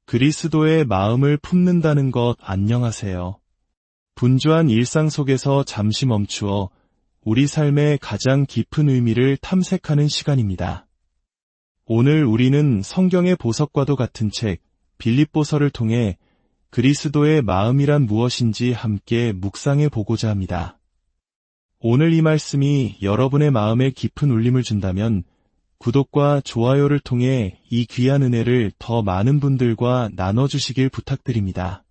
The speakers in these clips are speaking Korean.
그리스도의 마음을 품는다는 것 안녕하세요. 분주한 일상 속에서 잠시 멈추어 우리 삶의 가장 깊은 의미를 탐색하는 시간입니다. 오늘 우리는 성경의 보석과도 같은 책 빌립보서를 통해 그리스도의 마음이란 무엇인지 함께 묵상해 보고자 합니다. 오늘 이 말씀이 여러분의 마음에 깊은 울림을 준다면 구독과 좋아요를 통해 이 귀한 은혜를 더 많은 분들과 나눠주시길 부탁드립니다.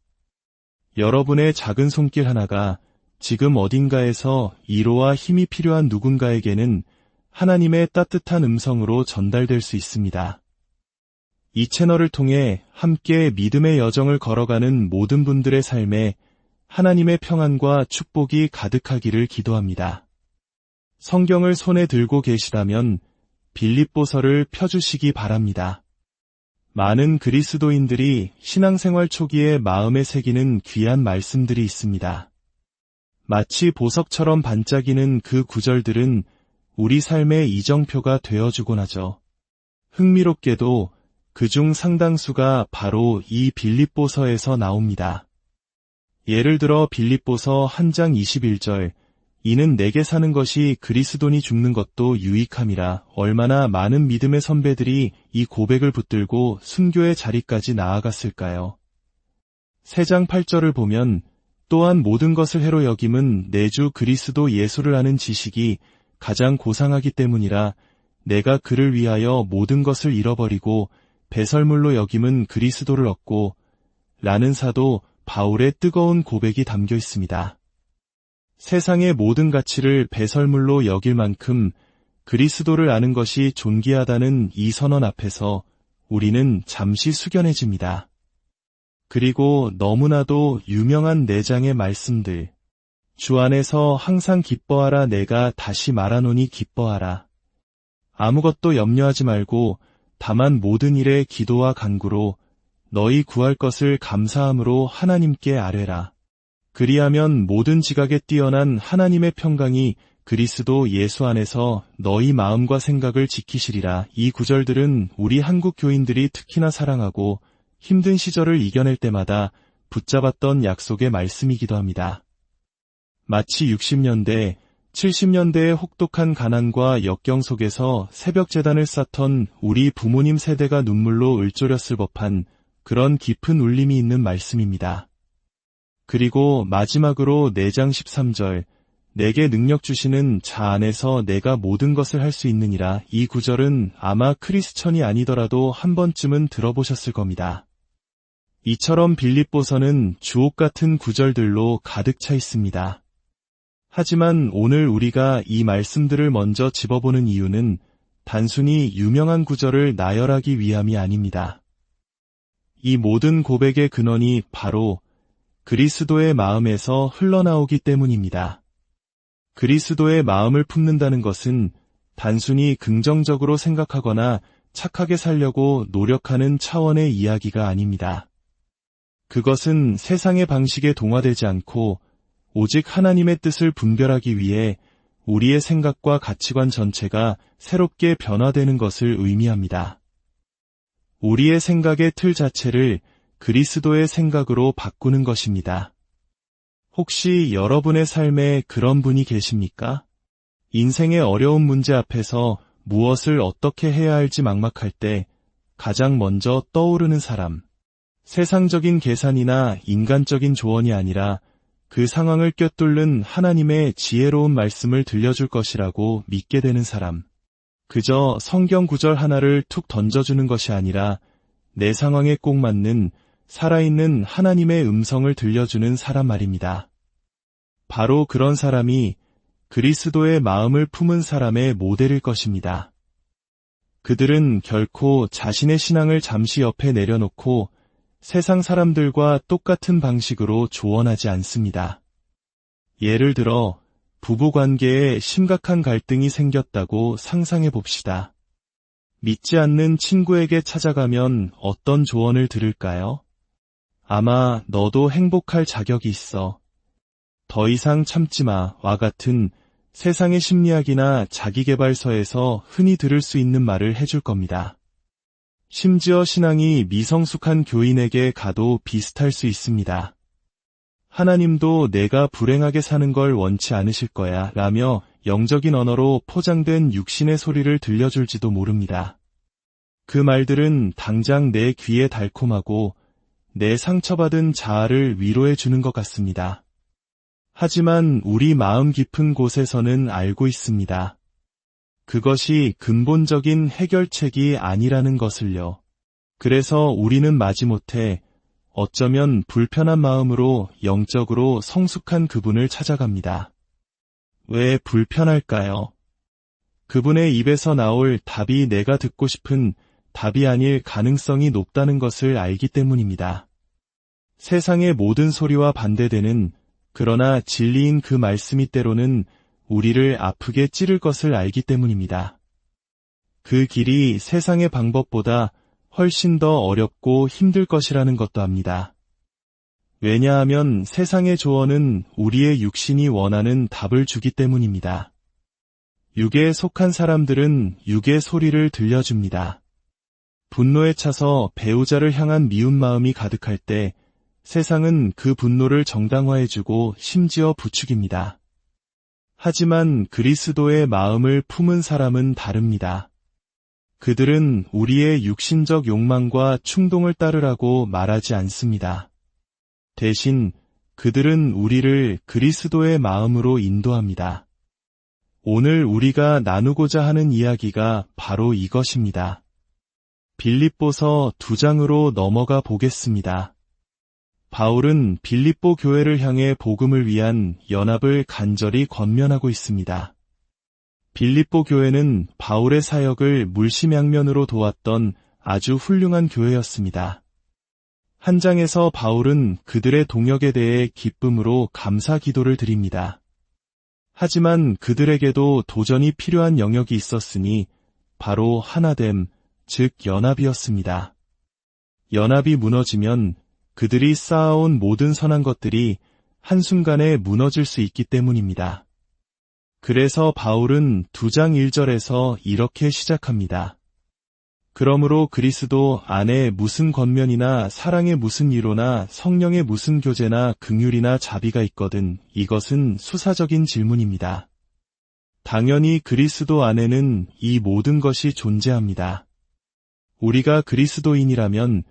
여러분의 작은 손길 하나가 지금 어딘가에서 위로와 힘이 필요한 누군가에게는 하나님의 따뜻한 음성으로 전달될 수 있습니다. 이 채널을 통해 함께 믿음의 여정을 걸어가는 모든 분들의 삶에 하나님의 평안과 축복이 가득하기를 기도합니다. 성경을 손에 들고 계시다면 빌립보서를 펴주시기 바랍니다. 많은 그리스도인들이 신앙생활 초기에 마음에 새기는 귀한 말씀들이 있습니다. 마치 보석처럼 반짝이는 그 구절들은 우리 삶의 이정표가 되어주곤 하죠. 흥미롭게도 그중 상당수가 바로 이 빌립보서에서 나옵니다. 예를 들어 빌립보서 1장 21절 이는 내게 사는 것이 그리스도니 죽는 것도 유익함이라. 얼마나 많은 믿음의 선배들이 이 고백을 붙들고 순교의 자리까지 나아갔을까요? 3장 8절을 보면 또한 모든 것을 해로 여김은 내 주 그리스도 예수를 아는 지식이 가장 고상하기 때문이라. 내가 그를 위하여 모든 것을 잃어버리고 배설물로 여김은 그리스도를 얻고 라는 사도 바울의 뜨거운 고백이 담겨 있습니다. 세상의 모든 가치를 배설물로 여길 만큼 그리스도를 아는 것이 존귀하다는 이 선언 앞에서 우리는 잠시 숙연해집니다. 그리고 너무나도 유명한 4장의 말씀들. 주 안에서 항상 기뻐하라. 내가 다시 말하노니 기뻐하라. 아무것도 염려하지 말고 다만 모든 일에 기도와 간구로 너희 구할 것을 감사함으로 하나님께 아뢰라. 그리하면 모든 지각에 뛰어난 하나님의 평강이 그리스도 예수 안에서 너희 마음과 생각을 지키시리라. 이 구절들은 우리 한국 교인들이 특히나 사랑하고 힘든 시절을 이겨낼 때마다 붙잡았던 약속의 말씀이기도 합니다. 마치 60년대, 70년대의 혹독한 가난과 역경 속에서 새벽 제단을 쌓던 우리 부모님 세대가 눈물로 을조렸을 법한 그런 깊은 울림이 있는 말씀입니다. 그리고 마지막으로 4장 13절 내게 능력 주시는 자 안에서 내가 모든 것을 할 수 있느니라. 이 구절은 아마 크리스천이 아니더라도 한 번쯤은 들어보셨을 겁니다. 이처럼 빌립보서는 주옥 같은 구절들로 가득 차 있습니다. 하지만 오늘 우리가 이 말씀들을 먼저 집어보는 이유는 단순히 유명한 구절을 나열하기 위함이 아닙니다. 이 모든 고백의 근원이 바로 그리스도의 마음에서 흘러나오기 때문입니다. 그리스도의 마음을 품는다는 것은 단순히 긍정적으로 생각하거나 착하게 살려고 노력하는 차원의 이야기가 아닙니다. 그것은 세상의 방식에 동화되지 않고 오직 하나님의 뜻을 분별하기 위해 우리의 생각과 가치관 전체가 새롭게 변화되는 것을 의미합니다. 우리의 생각의 틀 자체를 그리스도의 생각으로 바꾸는 것입니다. 혹시 여러분의 삶에 그런 분이 계십니까? 인생의 어려운 문제 앞에서 무엇을 어떻게 해야 할지 막막할 때 가장 먼저 떠오르는 사람. 세상적인 계산이나 인간적인 조언이 아니라 그 상황을 꿰뚫는 하나님의 지혜로운 말씀을 들려줄 것이라고 믿게 되는 사람. 그저 성경 구절 하나를 툭 던져주는 것이 아니라 내 상황에 꼭 맞는 살아있는 하나님의 음성을 들려주는 사람 말입니다. 바로 그런 사람이 그리스도의 마음을 품은 사람의 모델일 것입니다. 그들은 결코 자신의 신앙을 잠시 옆에 내려놓고 세상 사람들과 똑같은 방식으로 조언하지 않습니다. 예를 들어 부부관계에 심각한 갈등이 생겼다고 상상해 봅시다. 믿지 않는 친구에게 찾아가면 어떤 조언을 들을까요? 아마 너도 행복할 자격이 있어. 더 이상 참지 마와 같은 세상의 심리학이나 자기계발서에서 흔히 들을 수 있는 말을 해줄 겁니다. 심지어 신앙이 미성숙한 교인에게 가도 비슷할 수 있습니다. 하나님도 내가 불행하게 사는 걸 원치 않으실 거야 라며 영적인 언어로 포장된 육신의 소리를 들려줄지도 모릅니다. 그 말들은 당장 내 귀에 달콤하고 내 상처받은 자아를 위로해 주는 것 같습니다. 하지만 우리 마음 깊은 곳에서는 알고 있습니다. 그것이 근본적인 해결책이 아니라는 것을요. 그래서 우리는 마지못해 어쩌면 불편한 마음으로 영적으로 성숙한 그분을 찾아갑니다. 왜 불편할까요? 그분의 입에서 나올 답이 내가 듣고 싶은 답이 아닐 가능성이 높다는 것을 알기 때문입니다. 세상의 모든 소리와 반대되는 그러나 진리인 그 말씀이 때로는 우리를 아프게 찌를 것을 알기 때문입니다. 그 길이 세상의 방법보다 훨씬 더 어렵고 힘들 것이라는 것도 압니다. 왜냐하면 세상의 조언은 우리의 육신이 원하는 답을 주기 때문입니다. 육에 속한 사람들은 육의 소리를 들려줍니다. 분노에 차서 배우자를 향한 미운 마음이 가득할 때 세상은 그 분노를 정당화해주고 심지어 부추깁니다. 하지만 그리스도의 마음을 품은 사람은 다릅니다. 그들은 우리의 육신적 욕망과 충동을 따르라고 말하지 않습니다. 대신 그들은 우리를 그리스도의 마음으로 인도합니다. 오늘 우리가 나누고자 하는 이야기가 바로 이것입니다. 빌립보서 2장으로 넘어가 보겠습니다. 바울은 빌립보 교회를 향해 복음을 위한 연합을 간절히 권면하고 있습니다. 빌립보 교회는 바울의 사역을 물심양면으로 도왔던 아주 훌륭한 교회였습니다. 한 장에서 바울은 그들의 동역에 대해 기쁨으로 감사 기도를 드립니다. 하지만 그들에게도 도전이 필요한 영역이 있었으니 바로 하나됨, 즉 연합이었습니다. 연합이 무너지면 그들이 쌓아온 모든 선한 것들이 한순간에 무너질 수 있기 때문입니다. 그래서 바울은 2장 1절에서 이렇게 시작합니다. 그러므로 그리스도 안에 무슨 권면이나 사랑의 무슨 위로나 성령의 무슨 교제나 긍휼이나 자비가 있거든 이것은 수사적인 질문입니다. 당연히 그리스도 안에는 이 모든 것이 존재합니다. 우리가 그리스도인이라면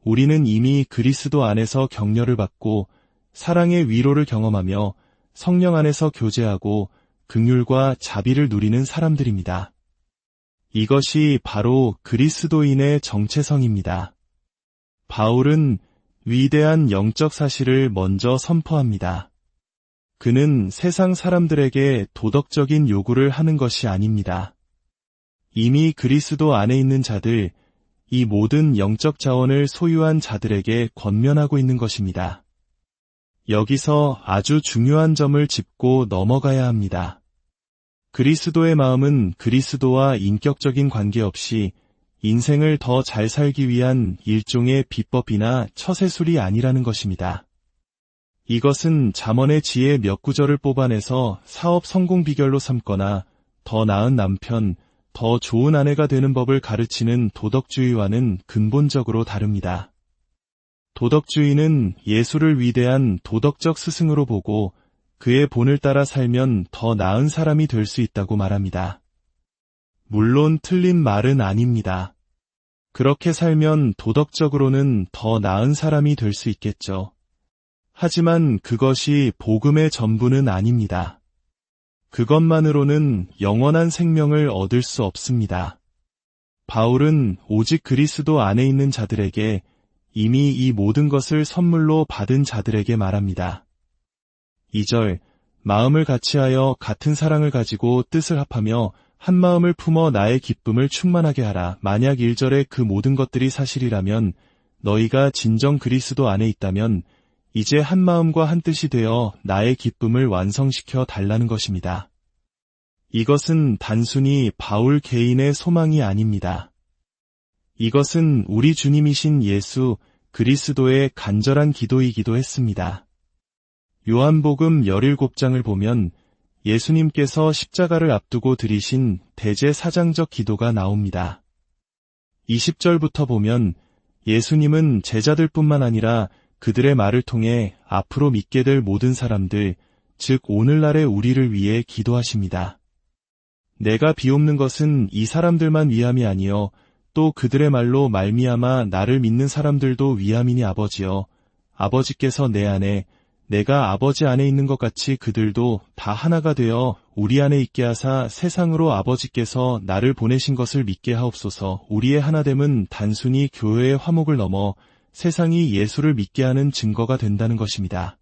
우리는 이미 그리스도 안에서 격려를 받고 사랑의 위로를 경험하며 성령 안에서 교제하고 긍휼과 자비를 누리는 사람들입니다. 이것이 바로 그리스도인의 정체성입니다. 바울은 위대한 영적 사실을 먼저 선포합니다. 그는 세상 사람들에게 도덕적인 요구를 하는 것이 아닙니다. 이미 그리스도 안에 있는 자들, 이 모든 영적 자원을 소유한 자들에게 권면하고 있는 것입니다. 여기서 아주 중요한 점을 짚고 넘어가야 합니다. 그리스도의 마음은 그리스도와 인격적인 관계없이 인생을 더 잘 살기 위한 일종의 비법이나 처세술이 아니라는 것입니다. 이것은 잠언의 지혜 몇 구절을 뽑아내서 사업 성공 비결로 삼거나 더 나은 남편, 더 좋은 아내가 되는 법을 가르치는 도덕주의와는 근본적으로 다릅니다. 도덕주의는 예수를 위대한 도덕적 스승으로 보고 그의 본을 따라 살면 더 나은 사람이 될 수 있다고 말합니다. 물론 틀린 말은 아닙니다. 그렇게 살면 도덕적으로는 더 나은 사람이 될 수 있겠죠. 하지만 그것이 복음의 전부는 아닙니다. 그것만으로는 영원한 생명을 얻을 수 없습니다. 바울은 오직 그리스도 안에 있는 자들에게 이미 이 모든 것을 선물로 받은 자들에게 말합니다. 2절, 마음을 같이하여 같은 사랑을 가지고 뜻을 합하며 한 마음을 품어 나의 기쁨을 충만하게 하라. 만약 1절의 그 모든 것들이 사실이라면 너희가 진정 그리스도 안에 있다면 이제 한 마음과 한 뜻이 되어 나의 기쁨을 완성시켜 달라는 것입니다. 이것은 단순히 바울 개인의 소망이 아닙니다. 이것은 우리 주님이신 예수 그리스도의 간절한 기도이기도 했습니다. 요한복음 17장을 보면 예수님께서 십자가를 앞두고 드리신 대제사장적 기도가 나옵니다. 20절부터 보면 예수님은 제자들뿐만 아니라 그들의 말을 통해 앞으로 믿게 될 모든 사람들, 즉 오늘날의 우리를 위해 기도하십니다. 내가 비옵는 것은 이 사람들만 위함이 아니요 또 그들의 말로 말미암아 나를 믿는 사람들도 위함이니 아버지여, 아버지께서 내 안에 내가 아버지 안에 있는 것 같이 그들도 다 하나가 되어 우리 안에 있게 하사 세상으로 아버지께서 나를 보내신 것을 믿게 하옵소서. 우리의 하나됨은 단순히 교회의 화목을 넘어 세상이 예수를 믿게 하는 증거가 된다는 것입니다.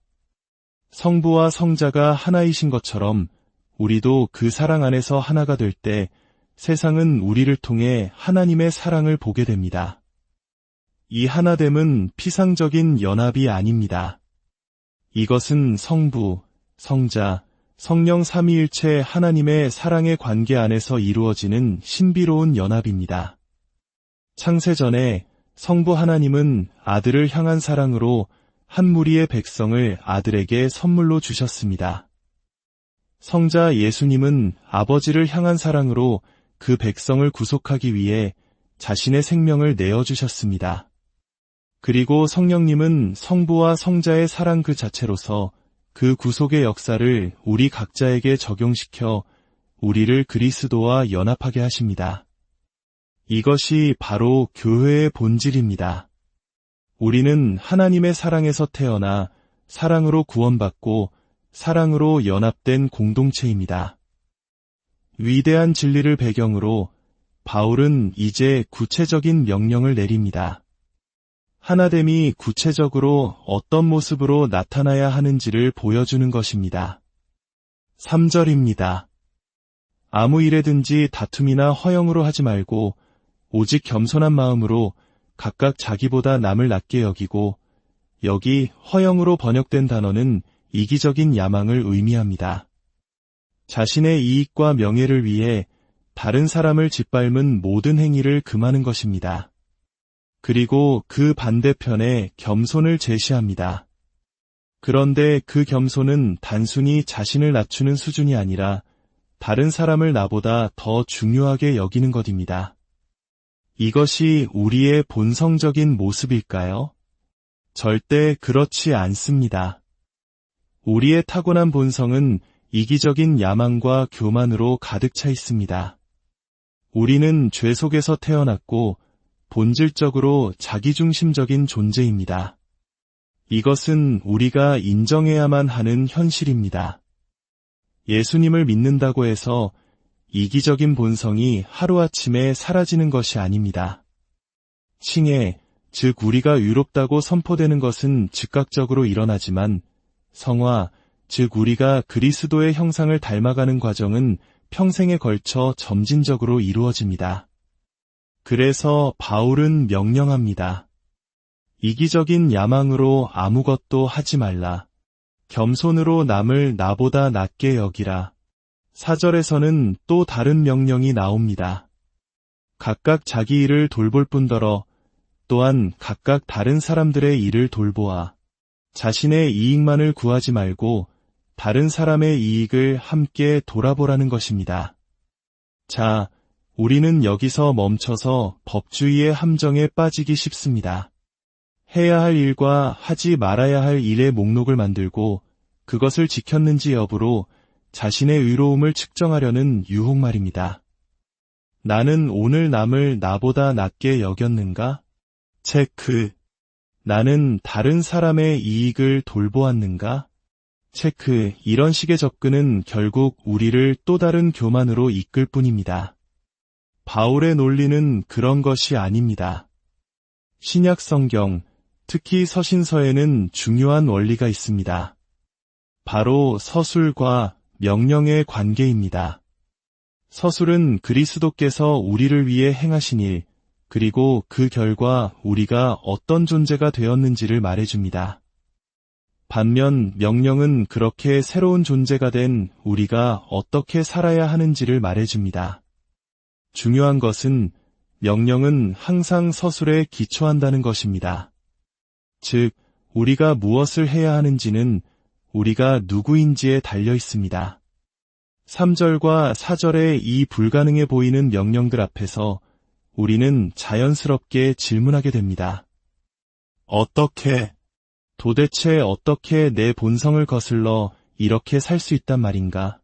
성부와 성자가 하나이신 것처럼 우리도 그 사랑 안에서 하나가 될 때 세상은 우리를 통해 하나님의 사랑을 보게 됩니다. 이 하나됨은 피상적인 연합이 아닙니다. 이것은 성부, 성자, 성령 삼위일체 하나님의 사랑의 관계 안에서 이루어지는 신비로운 연합입니다. 창세전에 성부 하나님은 아들을 향한 사랑으로 한 무리의 백성을 아들에게 선물로 주셨습니다. 성자 예수님은 아버지를 향한 사랑으로 그 백성을 구속하기 위해 자신의 생명을 내어주셨습니다. 그리고 성령님은 성부와 성자의 사랑 그 자체로서 그 구속의 역사를 우리 각자에게 적용시켜 우리를 그리스도와 연합하게 하십니다. 이것이 바로 교회의 본질입니다. 우리는 하나님의 사랑에서 태어나 사랑으로 구원받고 사랑으로 연합된 공동체입니다. 위대한 진리를 배경으로 바울은 이제 구체적인 명령을 내립니다. 하나됨이 구체적으로 어떤 모습으로 나타나야 하는지를 보여주는 것입니다. 3절입니다. 아무 일에든지 다툼이나 허영으로 하지 말고 오직 겸손한 마음으로 각각 자기보다 남을 낮게 여기고, 여기 허영으로 번역된 단어는 이기적인 야망을 의미합니다. 자신의 이익과 명예를 위해 다른 사람을 짓밟은 모든 행위를 금하는 것입니다. 그리고 그 반대편에 겸손을 제시합니다. 그런데 그 겸손은 단순히 자신을 낮추는 수준이 아니라 다른 사람을 나보다 더 중요하게 여기는 것입니다. 이것이 우리의 본성적인 모습일까요? 절대 그렇지 않습니다. 우리의 타고난 본성은 이기적인 야망과 교만으로 가득 차 있습니다. 우리는 죄 속에서 태어났고 본질적으로 자기중심적인 존재입니다. 이것은 우리가 인정해야만 하는 현실입니다. 예수님을 믿는다고 해서 이기적인 본성이 하루아침에 사라지는 것이 아닙니다. 칭해, 즉 우리가 의롭다고 선포되는 것은 즉각적으로 일어나지만 성화, 즉 우리가 그리스도의 형상을 닮아가는 과정은 평생에 걸쳐 점진적으로 이루어집니다. 그래서 바울은 명령합니다. 이기적인 야망으로 아무것도 하지 말라. 겸손으로 남을 나보다 낮게 여기라. 4절에서는 또 다른 명령이 나옵니다. 각각 자기 일을 돌볼 뿐더러 또한 각각 다른 사람들의 일을 돌보아 자신의 이익만을 구하지 말고 다른 사람의 이익을 함께 돌아보라는 것입니다. 자, 우리는 여기서 멈춰서 법주의의 함정에 빠지기 쉽습니다. 해야 할 일과 하지 말아야 할 일의 목록을 만들고 그것을 지켰는지 여부로 자신의 의로움을 측정하려는 유혹 말입니다. 나는 오늘 남을 나보다 낮게 여겼는가? 체크. 나는 다른 사람의 이익을 돌보았는가? 체크. 이런 식의 접근은 결국 우리를 또 다른 교만으로 이끌 뿐입니다. 바울의 논리는 그런 것이 아닙니다. 신약 성경, 특히 서신서에는 중요한 원리가 있습니다. 바로 서술과 명령의 관계입니다. 서술은 그리스도께서 우리를 위해 행하신 일, 그리고 그 결과 우리가 어떤 존재가 되었는지를 말해줍니다. 반면 명령은 그렇게 새로운 존재가 된 우리가 어떻게 살아야 하는지를 말해줍니다. 중요한 것은 명령은 항상 서술에 기초한다는 것입니다. 즉, 우리가 무엇을 해야 하는지는 우리가 누구인지에 달려 있습니다. 3절과 4절의 이 불가능해 보이는 명령들 앞에서 우리는 자연스럽게 질문하게 됩니다. 어떻게? 도대체 어떻게 내 본성을 거슬러 이렇게 살 수 있단 말인가?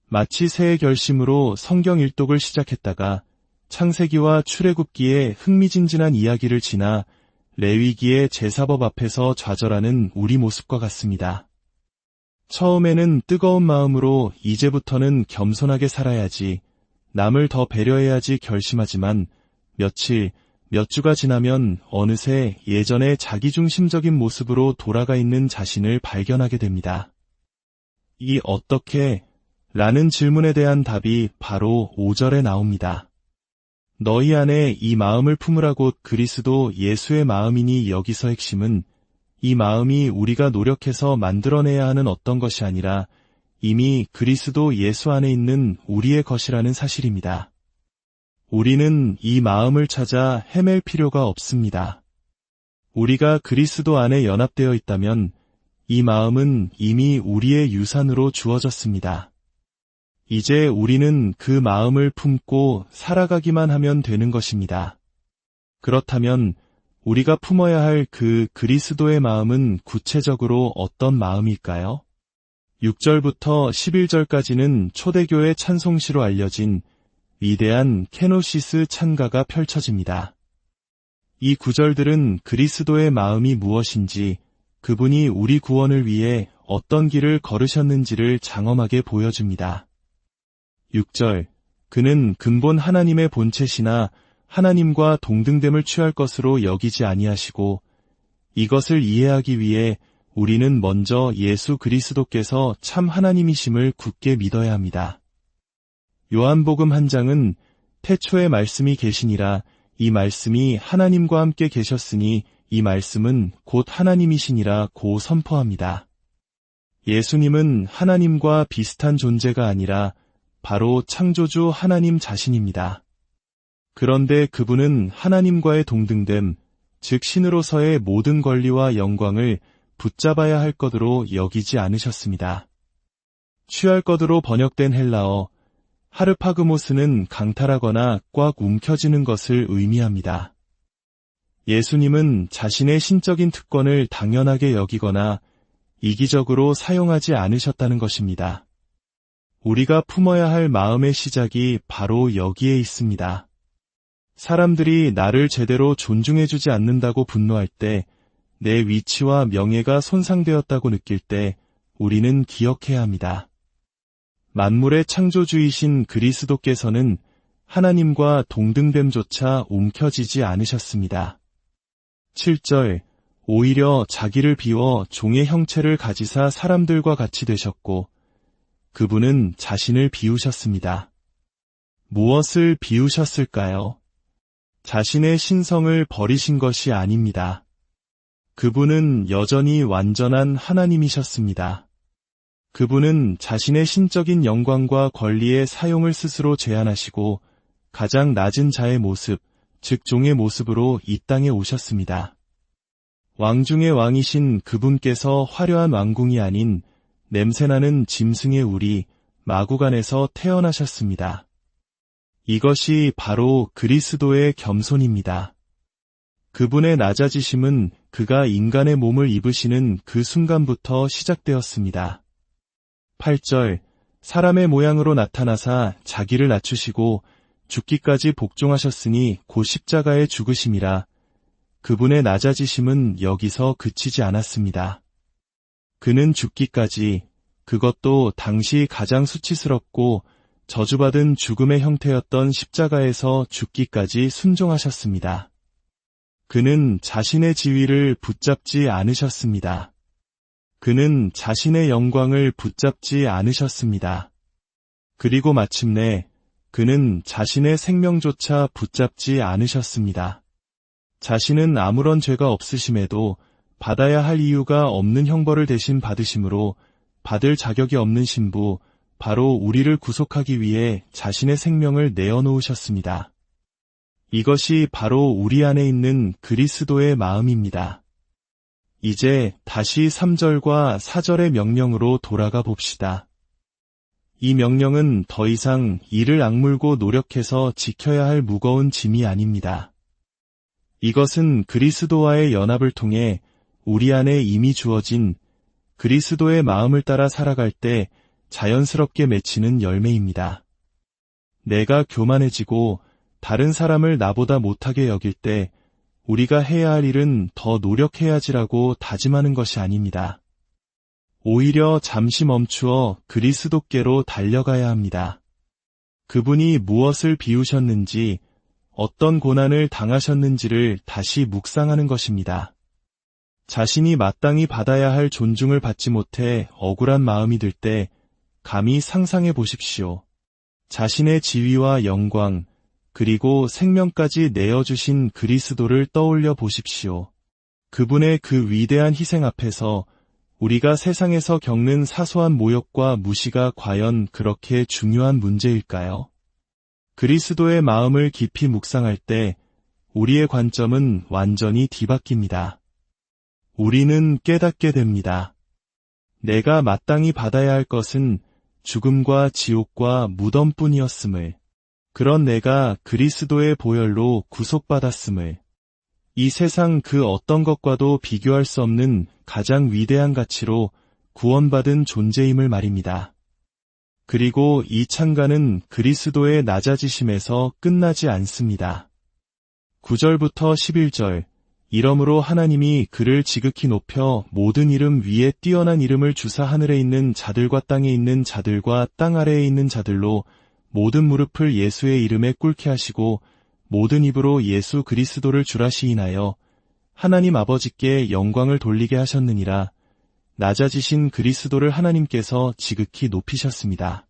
마치 새해 결심으로 성경 일독을 시작했다가 창세기와 출애굽기의 흥미진진한 이야기를 지나 레위기의 제사법 앞에서 좌절하는 우리 모습과 같습니다. 처음에는 뜨거운 마음으로 이제부터는 겸손하게 살아야지, 남을 더 배려해야지 결심하지만 몇 주가 지나면 어느새 예전의 자기중심적인 모습으로 돌아가 있는 자신을 발견하게 됩니다. 이 어떻게? 라는 질문에 대한 답이 바로 5절에 나옵니다. 너희 안에 이 마음을 품으라 곧 그리스도 예수의 마음이니 여기서 핵심은 이 마음이 우리가 노력해서 만들어내야 하는 어떤 것이 아니라 이미 그리스도 예수 안에 있는 우리의 것이라는 사실입니다. 우리는 이 마음을 찾아 헤맬 필요가 없습니다. 우리가 그리스도 안에 연합되어 있다면 이 마음은 이미 우리의 유산으로 주어졌습니다. 이제 우리는 그 마음을 품고 살아가기만 하면 되는 것입니다. 그렇다면 우리가 품어야 할 그 그리스도의 마음은 구체적으로 어떤 마음일까요? 6절부터 11절까지는 초대교회 찬송시로 알려진 위대한 케노시스 찬가가 펼쳐집니다. 이 구절들은 그리스도의 마음이 무엇인지, 그분이 우리 구원을 위해 어떤 길을 걸으셨는지를 장엄하게 보여줍니다. 6절, 그는 근본 하나님의 본체시나 하나님과 동등됨을 취할 것으로 여기지 아니하시고 이것을 이해하기 위해 우리는 먼저 예수 그리스도께서 참 하나님이심을 굳게 믿어야 합니다. 요한복음 1장은 태초에 말씀이 계시니라 이 말씀이 하나님과 함께 계셨으니 이 말씀은 곧 하나님이시니라 고 선포합니다. 예수님은 하나님과 비슷한 존재가 아니라 바로 창조주 하나님 자신입니다. 그런데 그분은 하나님과의 동등됨, 즉 신으로서의 모든 권리와 영광을 붙잡아야 할 것으로 여기지 않으셨습니다. 취할 것으로 번역된 헬라어 하르파그모스는 강탈하거나 꽉 움켜쥐는 것을 의미합니다. 예수님은 자신의 신적인 특권을 당연하게 여기거나 이기적으로 사용하지 않으셨다는 것입니다. 우리가 품어야 할 마음의 시작이 바로 여기에 있습니다. 사람들이 나를 제대로 존중해주지 않는다고 분노할 때, 내 위치와 명예가 손상되었다고 느낄 때 우리는 기억해야 합니다. 만물의 창조주이신 그리스도께서는 하나님과 동등됨조차 움켜쥐지 않으셨습니다. 7절, 오히려 자기를 비워 종의 형체를 가지사 사람들과 같이 되셨고 그분은 자신을 비우셨습니다. 무엇을 비우셨을까요? 자신의 신성을 버리신 것이 아닙니다. 그분은 여전히 완전한 하나님이셨습니다. 그분은 자신의 신적인 영광과 권리의 사용을 스스로 제한하시고 가장 낮은 자의 모습, 즉 종의 모습으로 이 땅에 오셨습니다. 왕 중의 왕이신 그분께서 화려한 왕궁이 아닌 냄새나는 짐승의 우리, 마구간에서 태어나셨습니다. 이것이 바로 그리스도의 겸손입니다. 그분의 낮아지심은 그가 인간의 몸을 입으시는 그 순간부터 시작되었습니다. 8절, 사람의 모양으로 나타나사 자기를 낮추시고 죽기까지 복종하셨으니 곧 십자가에 죽으심이라. 그분의 낮아지심은 여기서 그치지 않았습니다. 그는 죽기까지, 그것도 당시 가장 수치스럽고 저주받은 죽음의 형태였던 십자가에서 죽기까지 순종하셨습니다. 그는 자신의 지위를 붙잡지 않으셨습니다. 그는 자신의 영광을 붙잡지 않으셨습니다. 그리고 마침내 그는 자신의 생명조차 붙잡지 않으셨습니다. 자신은 아무런 죄가 없으심에도 받아야 할 이유가 없는 형벌을 대신 받으심으로 받을 자격이 없는 신부, 바로 우리를 구속하기 위해 자신의 생명을 내어놓으셨습니다. 이것이 바로 우리 안에 있는 그리스도의 마음입니다. 이제 다시 3절과 4절의 명령으로 돌아가 봅시다. 이 명령은 더 이상 이를 악물고 노력해서 지켜야 할 무거운 짐이 아닙니다. 이것은 그리스도와의 연합을 통해 우리 안에 이미 주어진 그리스도의 마음을 따라 살아갈 때 자연스럽게 맺히는 열매입니다. 내가 교만해지고 다른 사람을 나보다 못하게 여길 때 우리가 해야 할 일은 더 노력해야지라고 다짐하는 것이 아닙니다. 오히려 잠시 멈추어 그리스도께로 달려가야 합니다. 그분이 무엇을 비우셨는지, 어떤 고난을 당하셨는지를 다시 묵상하는 것입니다. 자신이 마땅히 받아야 할 존중을 받지 못해 억울한 마음이 들 때 감히 상상해 보십시오. 자신의 지위와 영광, 그리고 생명까지 내어주신 그리스도를 떠올려 보십시오. 그분의 그 위대한 희생 앞에서 우리가 세상에서 겪는 사소한 모욕과 무시가 과연 그렇게 중요한 문제일까요? 그리스도의 마음을 깊이 묵상할 때 우리의 관점은 완전히 뒤바뀝니다. 우리는 깨닫게 됩니다. 내가 마땅히 받아야 할 것은 죽음과 지옥과 무덤뿐이었음을, 그런 내가 그리스도의 보혈로 구속받았음을, 이 세상 그 어떤 것과도 비교할 수 없는 가장 위대한 가치로 구원받은 존재임을 말입니다. 그리고 이 찬가는 그리스도의 낮아지심에서 끝나지 않습니다. 9절부터 11절, 이러므로 하나님이 그를 지극히 높여 모든 이름 위에 뛰어난 이름을 주사 하늘에 있는 자들과 땅에 있는 자들과 땅 아래에 있는 자들로 모든 무릎을 예수의 이름에 꿇게 하시고 모든 입으로 예수 그리스도를 주라 시인하여 하나님 아버지께 영광을 돌리게 하셨느니라. 낮아지신 그리스도를 하나님께서 지극히 높이셨습니다.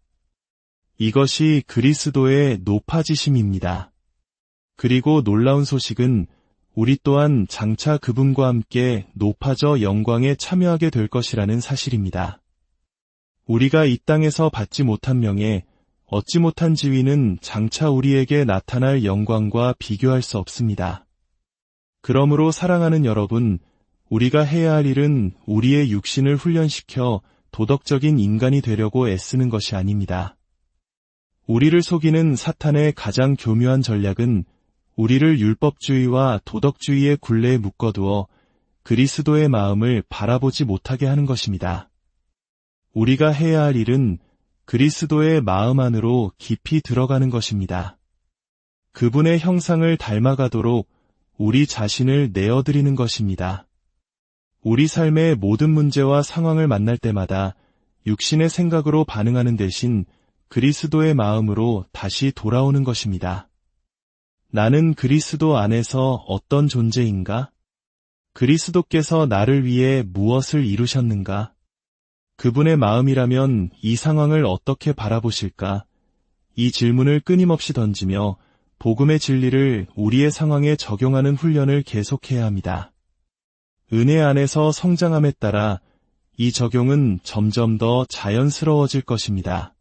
이것이 그리스도의 높아지심입니다. 그리고 놀라운 소식은 우리 또한 장차 그분과 함께 높아져 영광에 참여하게 될 것이라는 사실입니다. 우리가 이 땅에서 받지 못한 명예, 얻지 못한 지위는 장차 우리에게 나타날 영광과 비교할 수 없습니다. 그러므로 사랑하는 여러분, 우리가 해야 할 일은 우리의 육신을 훈련시켜 도덕적인 인간이 되려고 애쓰는 것이 아닙니다. 우리를 속이는 사탄의 가장 교묘한 전략은 우리를 율법주의와 도덕주의의 굴레에 묶어두어 그리스도의 마음을 바라보지 못하게 하는 것입니다. 우리가 해야 할 일은 그리스도의 마음 안으로 깊이 들어가는 것입니다. 그분의 형상을 닮아가도록 우리 자신을 내어드리는 것입니다. 우리 삶의 모든 문제와 상황을 만날 때마다 육신의 생각으로 반응하는 대신 그리스도의 마음으로 다시 돌아오는 것입니다. 나는 그리스도 안에서 어떤 존재인가? 그리스도께서 나를 위해 무엇을 이루셨는가? 그분의 마음이라면 이 상황을 어떻게 바라보실까? 이 질문을 끊임없이 던지며 복음의 진리를 우리의 상황에 적용하는 훈련을 계속해야 합니다. 은혜 안에서 성장함에 따라 이 적용은 점점 더 자연스러워질 것입니다.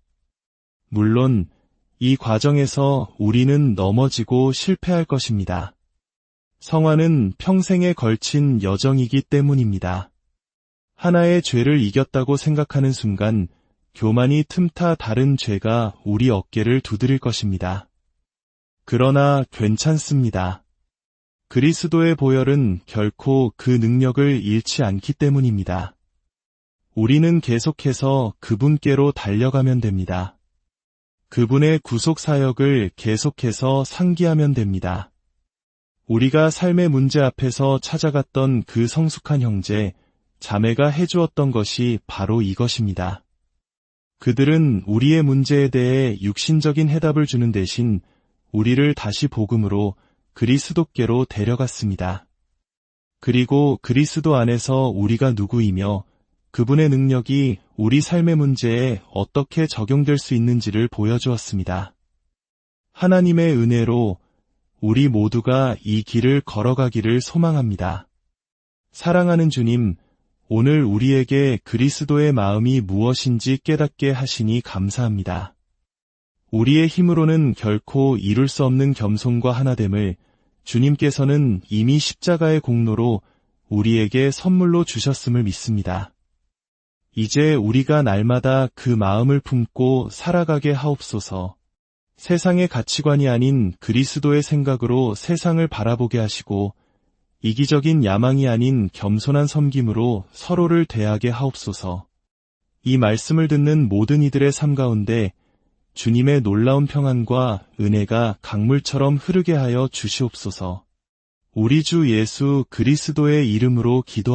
물론 이 과정에서 우리는 넘어지고 실패할 것입니다. 성화는 평생에 걸친 여정이기 때문입니다. 하나의 죄를 이겼다고 생각하는 순간 교만이 틈타 다른 죄가 우리 어깨를 두드릴 것입니다. 그러나 괜찮습니다. 그리스도의 보혈은 결코 그 능력을 잃지 않기 때문입니다. 우리는 계속해서 그분께로 달려가면 됩니다. 그분의 구속 사역을 계속해서 상기하면 됩니다. 우리가 삶의 문제 앞에서 찾아갔던 그 성숙한 형제, 자매가 해주었던 것이 바로 이것입니다. 그들은 우리의 문제에 대해 육신적인 해답을 주는 대신 우리를 다시 복음으로 그리스도께로 데려갔습니다. 그리고 그리스도 안에서 우리가 누구이며 그분의 능력이 우리 삶의 문제에 어떻게 적용될 수 있는지를 보여주었습니다. 하나님의 은혜로 우리 모두가 이 길을 걸어가기를 소망합니다. 사랑하는 주님, 오늘 우리에게 그리스도의 마음이 무엇인지 깨닫게 하시니 감사합니다. 우리의 힘으로는 결코 이룰 수 없는 겸손과 하나됨을 주님께서는 이미 십자가의 공로로 우리에게 선물로 주셨음을 믿습니다. 이제 우리가 날마다 그 마음을 품고 살아가게 하옵소서. 세상의 가치관이 아닌 그리스도의 생각으로 세상을 바라보게 하시고 이기적인 야망이 아닌 겸손한 섬김으로 서로를 대하게 하옵소서. 이 말씀을 듣는 모든 이들의 삶 가운데 주님의 놀라운 평안과 은혜가 강물처럼 흐르게 하여 주시옵소서. 우리 주 예수 그리스도의 이름으로 기도합니다.